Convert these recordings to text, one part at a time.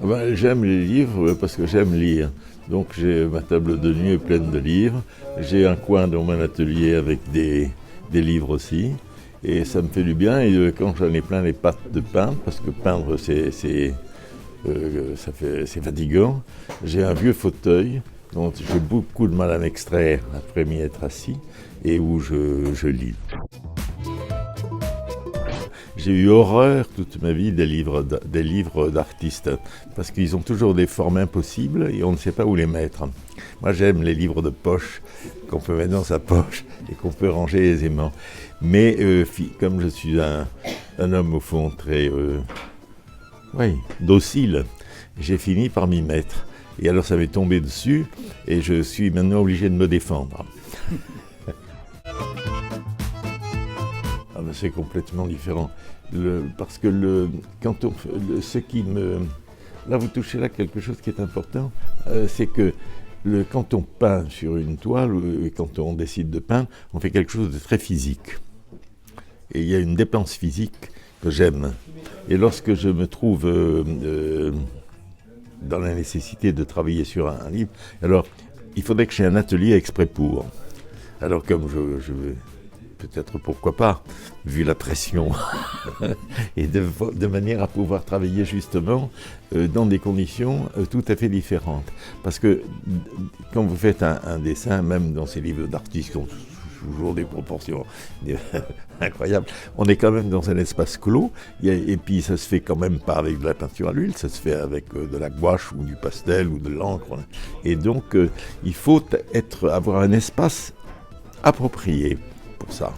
Ben, j'aime les livres parce que j'aime lire. Donc j'ai ma table de nuit pleine de livres. J'ai un coin dans mon atelier avec des livres aussi. Et ça me fait du bien. Et quand j'en ai plein les pattes de peindre, parce que peindre c'est fatigant, j'ai un vieux fauteuil dont j'ai beaucoup de mal à m'extraire après m'y être assis et où je lis. J'ai eu horreur toute ma vie des livres d'artistes, parce qu'ils ont toujours des formes impossibles et on ne sait pas où les mettre. Moi j'aime les livres de poche, qu'on peut mettre dans sa poche et qu'on peut ranger aisément. Mais comme je suis un homme au fond très docile, j'ai fini par m'y mettre. Et alors ça m'est tombé dessus et je suis maintenant obligé de me défendre. Ah ben c'est complètement différent. Parce que là vous touchez là quelque chose qui est important, c'est que quand on peint sur une toile, quand on décide de peindre, on fait quelque chose de très physique. Et il y a une dépense physique que j'aime. Et lorsque je me trouve dans la nécessité de travailler sur un livre, alors il faudrait que j'ai un atelier exprès pour. Alors comme je peut-être pourquoi pas, vu la pression, et de manière à pouvoir travailler justement dans des conditions tout à fait différentes. Parce que quand vous faites un dessin, même dans ces livres d'artistes qui ont toujours des proportions incroyables, on est quand même dans un espace clos, et puis ça se fait quand même pas avec de la peinture à l'huile, ça se fait avec de la gouache ou du pastel ou de l'encre. Et donc il faut avoir un espace approprié pour ça.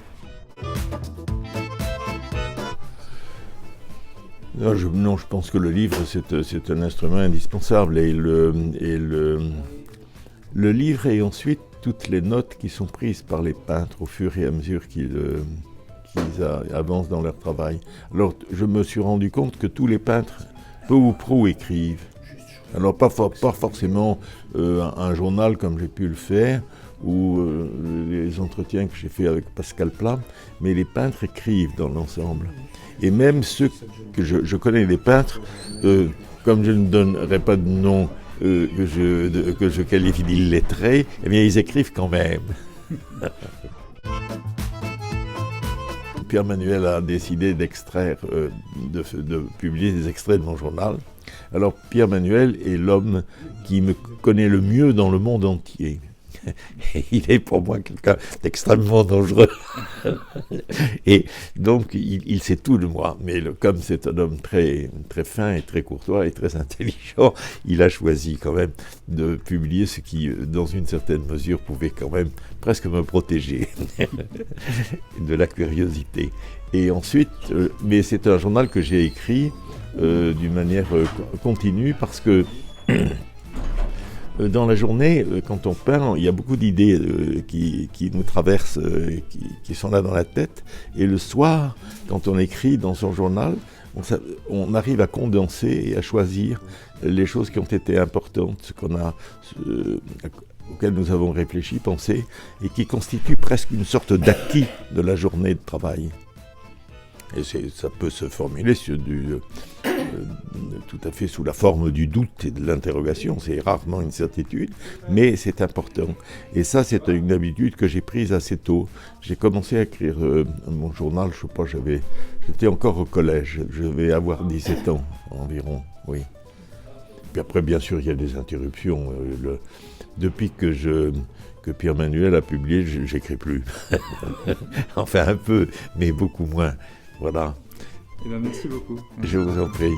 Non, je pense que le livre, c'est un instrument indispensable. Et le livre et ensuite toutes les notes qui sont prises par les peintres au fur et à mesure qu'ils avancent dans leur travail. Alors, je me suis rendu compte que tous les peintres, peu ou prou, écrivent. Alors, pas forcément un journal comme j'ai pu le faire, ou les entretiens que j'ai fait avec Pascal Plat, mais les peintres écrivent dans l'ensemble. Et même ceux que je connais, les peintres, comme je ne donnerai pas de nom que je qualifie d'illettrés, eh bien ils écrivent quand même. Pierre Manuel a décidé d'extraire, de publier des extraits de mon journal. Alors Pierre Manuel est l'homme qui me connaît le mieux dans le monde entier. Il est pour moi quelqu'un d'extrêmement dangereux. Et donc, il sait tout de moi. Mais comme c'est un homme très, très fin et très courtois et très intelligent, il a choisi quand même de publier ce qui, dans une certaine mesure, pouvait quand même presque me protéger de la curiosité. Et ensuite, mais c'est un journal que j'ai écrit d'une manière continue parce que dans la journée, quand on peint, il y a beaucoup d'idées qui nous traversent, qui sont là dans la tête. Et le soir, quand on écrit dans son journal, on arrive à condenser et à choisir les choses qui ont été importantes, auxquelles nous avons réfléchi, pensé, et qui constituent presque une sorte d'acquis de la journée de travail. Et ça peut se formuler tout à fait sous la forme du doute et de l'interrogation. C'est rarement une certitude, mais c'est important. Et ça, c'est une habitude que j'ai prise assez tôt. J'ai commencé à écrire mon journal, je sais pas, j'étais encore au collège. Je vais avoir 17 ans environ, oui. Puis après, bien sûr, il y a des interruptions. Depuis que Pierre Manuel a publié, j'écris plus. Enfin, un peu, mais beaucoup moins. Voilà. Eh bien, merci beaucoup. Je vous en prie.